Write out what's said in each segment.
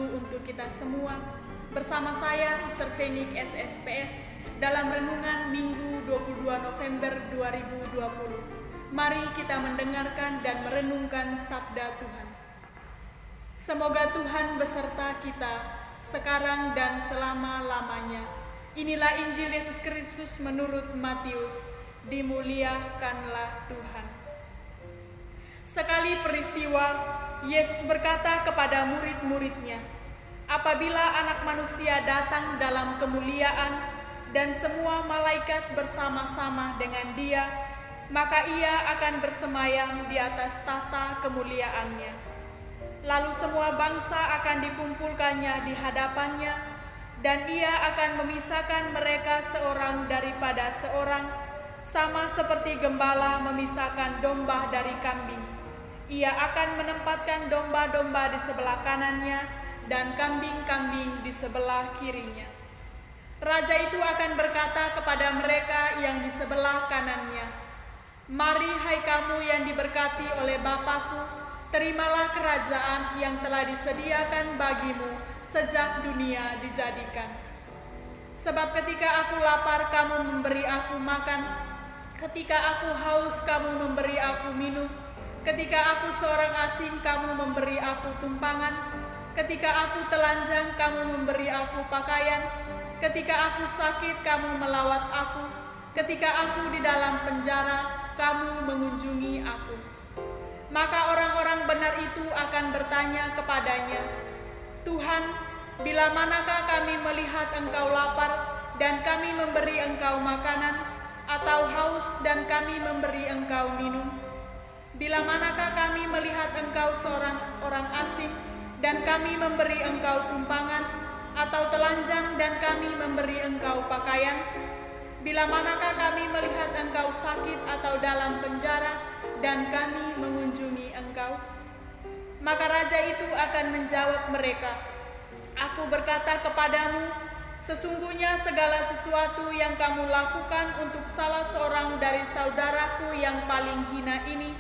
Minggu untuk kita semua. Bersama saya, Suster Fenik SSPS, dalam renungan Minggu 22 November 2020. Mari kita mendengarkan dan merenungkan sabda Tuhan. Semoga Tuhan beserta kita sekarang dan selama-lamanya. Inilah Injil Yesus Kristus menurut Matius. Dimuliakanlah Tuhan. Sekali peristiwa, Yesus berkata kepada murid-muridnya, "Apabila Anak Manusia datang dalam kemuliaan dan semua malaikat bersama-sama dengan Dia, maka Ia akan bersemayam di atas tahta kemuliaannya. Lalu semua bangsa akan dikumpulkannya di hadapannya, dan Ia akan memisahkan mereka seorang daripada seorang, sama seperti gembala memisahkan domba dari kambing. Ia akan menempatkan domba-domba di sebelah kanannya dan kambing-kambing di sebelah kirinya. Raja itu akan berkata kepada mereka yang di sebelah kanannya, 'Mari hai kamu yang diberkati oleh Bapa-Ku, terimalah kerajaan yang telah disediakan bagimu sejak dunia dijadikan. Sebab ketika aku lapar, kamu memberi aku makan. Ketika aku haus, kamu memberi aku minum. Ketika aku seorang asing, kamu memberi aku tumpangan. Ketika aku telanjang, kamu memberi aku pakaian. Ketika aku sakit, kamu melawat aku. Ketika aku di dalam penjara, kamu mengunjungi aku.' Maka orang-orang benar itu akan bertanya kepadanya, 'Tuhan, bila manakah kami melihat Engkau lapar dan kami memberi Engkau makanan, atau haus dan kami memberi Engkau minum? Bila manakah kami melihat Engkau seorang orang asing dan kami memberi Engkau tumpangan, atau telanjang dan kami memberi Engkau pakaian? Bila manakah kami melihat Engkau sakit atau dalam penjara dan kami mengunjungi Engkau?' Maka raja itu akan menjawab mereka, 'Aku berkata kepadamu, sesungguhnya segala sesuatu yang kamu lakukan untuk salah seorang dari saudaraku yang paling hina ini,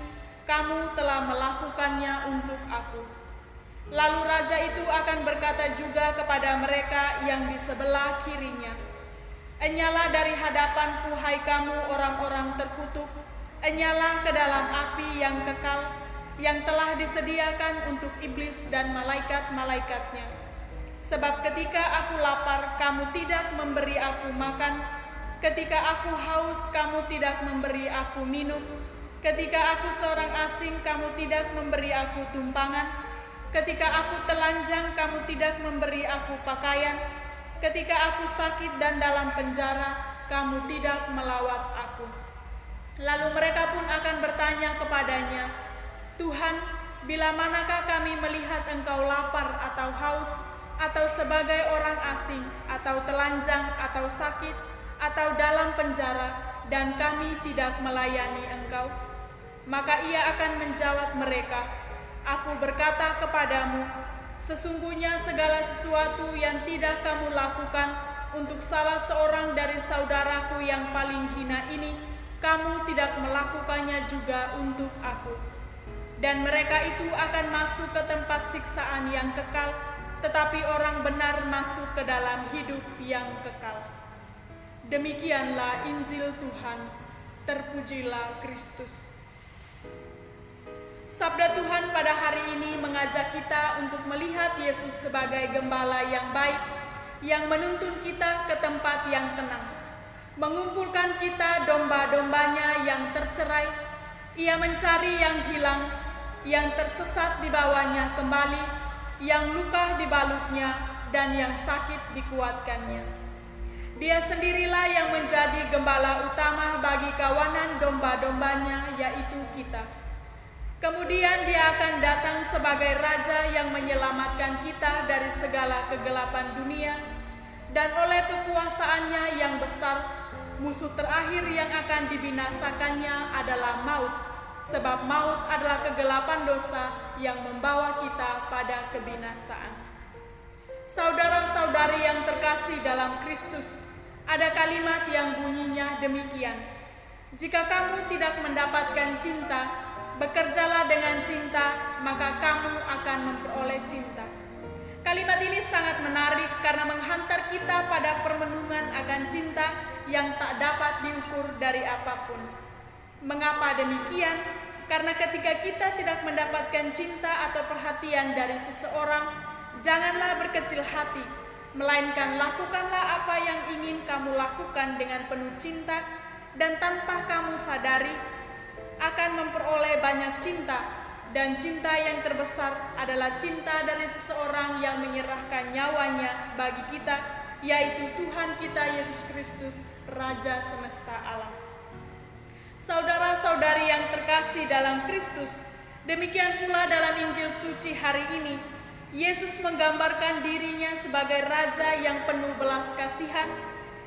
kamu telah melakukannya untuk aku.' Lalu raja itu akan berkata juga kepada mereka yang di sebelah kirinya, 'Enyalah dari hadapanku, hai kamu orang-orang terkutuk, enyalah ke dalam api yang kekal, yang telah disediakan untuk iblis dan malaikat-malaikatnya. Sebab ketika aku lapar, kamu tidak memberi aku makan. Ketika aku haus, kamu tidak memberi aku minum. Ketika aku seorang asing, kamu tidak memberi aku tumpangan. Ketika aku telanjang, kamu tidak memberi aku pakaian. Ketika aku sakit dan dalam penjara, kamu tidak melawat aku.' Lalu mereka pun akan bertanya kepadanya, 'Tuhan, bila manakah kami melihat Engkau lapar atau haus, atau sebagai orang asing, atau telanjang, atau sakit, atau dalam penjara, dan kami tidak melayani Engkau?' Maka Ia akan menjawab mereka, 'Aku berkata kepadamu, sesungguhnya segala sesuatu yang tidak kamu lakukan untuk salah seorang dari saudaraku yang paling hina ini, kamu tidak melakukannya juga untuk aku.' Dan mereka itu akan masuk ke tempat siksaan yang kekal, tetapi orang benar masuk ke dalam hidup yang kekal." Demikianlah Injil Tuhan. Terpujilah Kristus. Sabda Tuhan pada hari ini mengajak kita untuk melihat Yesus sebagai gembala yang baik, yang menuntun kita ke tempat yang tenang, mengumpulkan kita domba-dombanya yang tercerai. Ia mencari yang hilang, yang tersesat dibawanya kembali, yang luka dibalutnya, dan yang sakit dikuatkannya. Dia sendirilah yang menjadi gembala utama bagi kawanan domba-dombanya, yaitu kita. Kemudian Dia akan datang sebagai Raja yang menyelamatkan kita dari segala kegelapan dunia, dan oleh kekuasaannya yang besar, musuh terakhir yang akan dibinasakannya adalah maut, sebab maut adalah kegelapan dosa yang membawa kita pada kebinasaan. Saudara-saudari yang terkasih dalam Kristus, ada kalimat yang bunyinya demikian, "Jika kamu tidak mendapatkan cinta, bekerjalah dengan cinta, maka kamu akan memperoleh cinta." Kalimat Kalimat ini sangat menarik karena menghantar kita pada permenungan akan cinta yang tak dapat diukur dari apapun. Mengapa demikian? Karena ketika kita tidak mendapatkan cinta atau perhatian dari seseorang, janganlah berkecil hati, melainkan lakukanlah apa yang ingin kamu lakukan dengan penuh cinta, dan tanpa kamu sadari akan memperoleh banyak cinta. Dan cinta yang terbesar adalah cinta dari seseorang yang menyerahkan nyawanya bagi kita, yaitu Tuhan kita Yesus Kristus, Raja semesta alam. Saudara-saudari yang terkasih dalam Kristus, demikian pula dalam Injil suci hari ini, Yesus menggambarkan dirinya sebagai Raja yang penuh belas kasihan,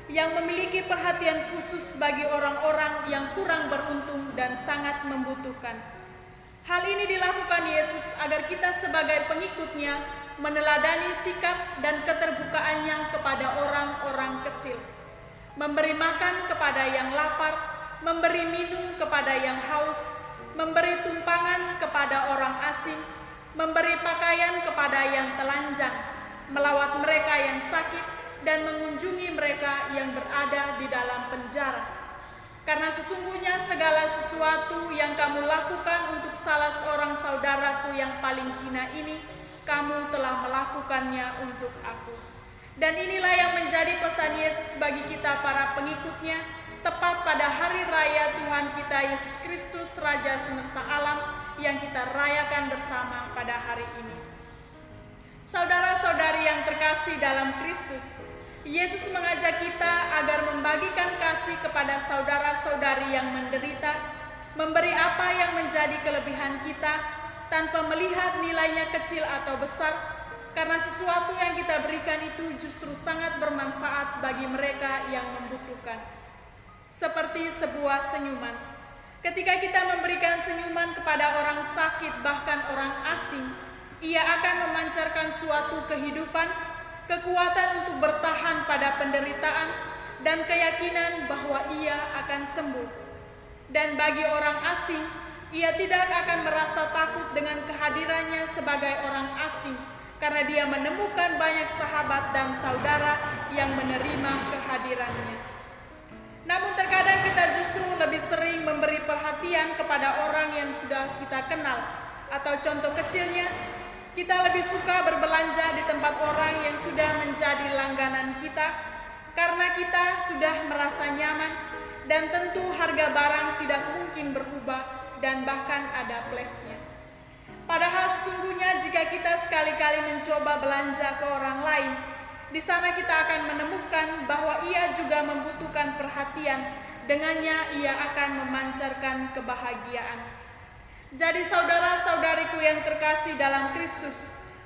yang memiliki perhatian khusus bagi orang-orang yang kurang beruntung dan sangat membutuhkan. Hal ini dilakukan Yesus agar kita sebagai pengikutnya meneladani sikap dan keterbukaannya kepada orang-orang kecil, memberi makan kepada yang lapar, memberi minum kepada yang haus, memberi tumpangan kepada orang asing, memberi pakaian kepada yang telanjang, melawat mereka yang sakit, dan mengunjungi mereka yang berada di dalam penjara. Karena sesungguhnya segala sesuatu yang kamu lakukan untuk salah seorang saudaraku yang paling hina ini, kamu telah melakukannya untuk aku. Dan inilah yang menjadi pesan Yesus bagi kita para pengikutnya, tepat pada hari raya Tuhan kita Yesus Kristus, Raja semesta alam, yang kita rayakan bersama pada hari ini. Saudara-saudari yang terkasih dalam Kristus, Yesus mengajak kita agar membagikan kasih kepada saudara-saudari yang menderita, memberi apa yang menjadi kelebihan kita, tanpa melihat nilainya kecil atau besar, karena sesuatu yang kita berikan itu justru sangat bermanfaat bagi mereka yang membutuhkan. Seperti sebuah senyuman. Ketika kita memberikan senyuman kepada orang sakit, bahkan orang asing, ia akan memancarkan suatu kehidupan, kekuatan untuk bertahan pada penderitaan, dan keyakinan bahwa ia akan sembuh. Dan bagi orang asing, ia tidak akan merasa takut dengan kehadirannya sebagai orang asing, karena dia menemukan banyak sahabat dan saudara yang menerima kehadirannya. Namun terkadang kita justru lebih sering memberi perhatian kepada orang yang sudah kita kenal, atau contoh kecilnya, kita lebih suka berbelanja di tempat orang yang sudah menjadi langganan kita, karena kita sudah merasa nyaman, dan tentu harga barang tidak mungkin berubah dan bahkan ada plusnya. Padahal sesungguhnya jika kita sekali-kali mencoba belanja ke orang lain, di sana kita akan menemukan bahwa ia juga membutuhkan perhatian, dengannya ia akan memancarkan kebahagiaan. Jadi saudara-saudariku yang terkasih dalam Kristus,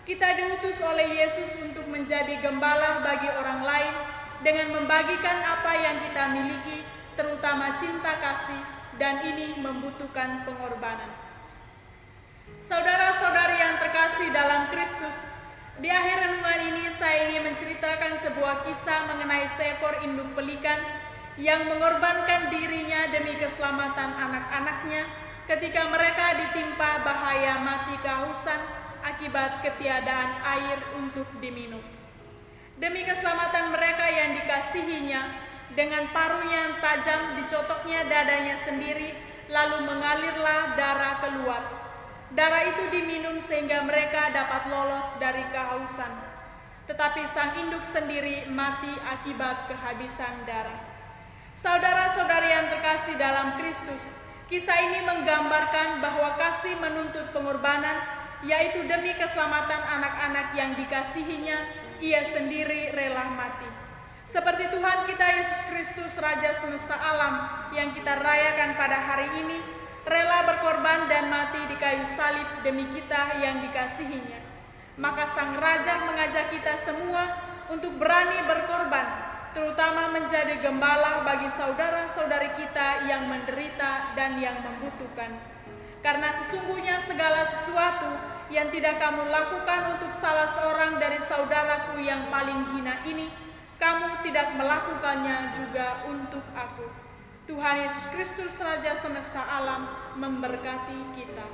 kita diutus oleh Yesus untuk menjadi gembala bagi orang lain dengan membagikan apa yang kita miliki, terutama cinta kasih, dan ini membutuhkan pengorbanan. Saudara-saudari yang terkasih dalam Kristus, di akhir renungan ini saya ingin menceritakan sebuah kisah mengenai seekor induk pelikan yang mengorbankan dirinya demi keselamatan anak-anaknya ketika mereka ditimpa bahaya mati kehausan akibat ketiadaan air untuk diminum. Demi keselamatan mereka yang dikasihinya, dengan paruhnya yang tajam dicotoknya dadanya sendiri, lalu mengalirlah darah keluar. Darah itu diminum sehingga mereka dapat lolos dari kehausan. Tetapi sang induk sendiri mati akibat kehabisan darah. Saudara-saudari yang terkasih dalam Kristus, kisah ini menggambarkan bahwa kasih menuntut pengorbanan, yaitu demi keselamatan anak-anak yang dikasihinya, ia sendiri rela mati. Seperti Tuhan kita Yesus Kristus, Raja semesta alam, yang kita rayakan pada hari ini, rela berkorban dan mati di kayu salib demi kita yang dikasihinya. Maka Sang Raja mengajak kita semua untuk berani berkorban, terutama menjadi gembala bagi saudara-saudari kita yang menderita dan yang membutuhkan. Karena sesungguhnya segala sesuatu yang tidak kamu lakukan untuk salah seorang dari saudaraku yang paling hina ini, kamu tidak melakukannya juga untuk aku. Tuhan Yesus Kristus, Raja semesta alam, memberkati kita.